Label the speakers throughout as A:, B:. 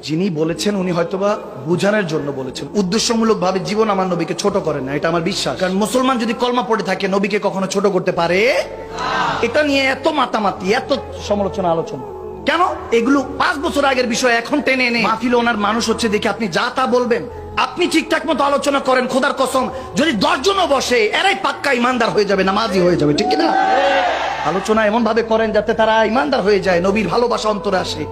A: যিনি বলেছেন উনি হয়তোবা বুঝানোর জন্য বলেছেন, উদ্দেশ্যমূলক ভাবে জীবন আমার নবীকে ছোট করেন না, এটা আমার বিশ্বাস। কারণ মুসলমান যদি কলমা পড়ে থাকে নবীকে কখনো ছোট করতে পারে? এটা নিয়ে এত মাতামাতি, এত সমালোচনা আলোচনা কেন? এগুলো 5 বছর আগের বিষয় এখন টেনে এনে মাহফিলে ওনার মানুষ হচ্ছে দেখে আপনি যা তা বলবেন। আপনি ঠিকঠাক মতো আলোচনা করেন, খোদার কসম যদি 10 জনও বসে এরাই পাক্কা ইমানদার হয়ে যাবে, নামাজি হয়ে যাবে, ঠিক কিনা? আলোচনা এমন ভাবে করেন যাতে তারা ইমানদার হয়ে যায়, নবীর ভালোবাসা অন্তরে আসে।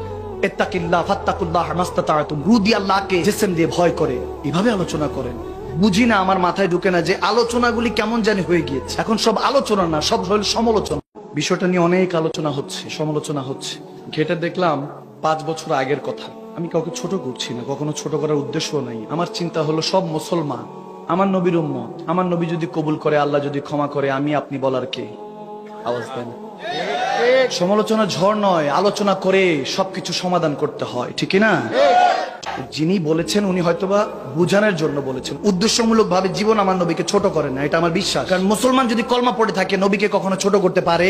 A: ইত্তাকিল্লাহ ফাত্তাকুল্লাহ মাস্তাতাতুম, রু দিয়ে আল্লাহকে জিসম দিয়ে ভয় করে, এভাবে আলোচনা করেন। বুঝি না, আমার মাথায় ঢুকে না যে আলোচনাগুলি কেমন জানি হয়ে গিয়েছে। এখন সব আলোচনা না, সব হল সমালোচনা। বিষয়টা নিয়ে অনেক আলোচনা হচ্ছে, সমালোচনা হচ্ছে। ঘেটে দেখলাম 5 বছর আগের কথা। আমি কাউকে ছোট করছি না, কখনো ছোট করার উদ্দেশ্য নাই। আমার চিন্তা হলো সব মুসলমান আমার নবীর উম্মত। আমার নবী যদি কবুল করে, আল্লাহ যদি ক্ষমা করে, আমি আপনি বলার কে? আওয়াজ দেন। সমালোচনা ঝড় নয়, আলোচনা করে সবকিছু সমাধান করতে হয়, ঠিক না? যিনি বলেছেন উনি হয়তোবা বুঝানোর জন্য বলেছেন, উদ্দেশ্যমূলক ভাবে জীবন আমার নবীকে ছোট করেন না, এটা আমার বিশ্বাস। কারণ মুসলমান যদি কলমা পড়ে থাকে নবীকে কখনো ছোট করতে পারে?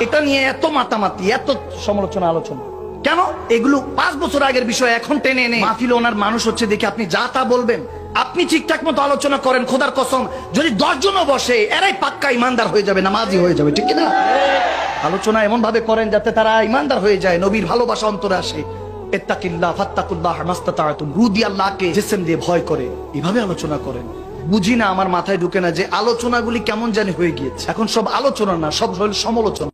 A: এটা নিয়ে এত মাতামাতি, এত সমালোচনা আলোচনা কেন? এগুলো 5 বছর আগের বিষয় এখন টেনে এনে মাহফিলে ওনার মানুষ হচ্ছে দেখে আপনি যা তা বলবেন। আপনি ঠিকঠাক মতো আলোচনা করেন, খোদার কসম যদি 10 জনও বসে এরাই পাক্কা ইমানদার হয়ে যাবে, নামাজি হয়ে যাবে, ঠিক কিনা? আলোচনা এমন ভাবে করেন যাতে তারা ইমানদার হয়ে যায়, নবীর ভালোবাসা অন্তরে আসে। ইত্তাকিল্লাহ ফাত্তাকুল্লাহ মাস্তাতাতুম, রু দিয়ে আল্লাহকে জিসম দিয়ে ভয় করে, এভাবে আলোচনা করেন। বুঝি না, আমার মাথায় ঢুকে না যে আলোচনাগুলি কেমন জানি হয়ে গিয়েছে। এখন সব আলোচনা না, সব হল সমালোচনা।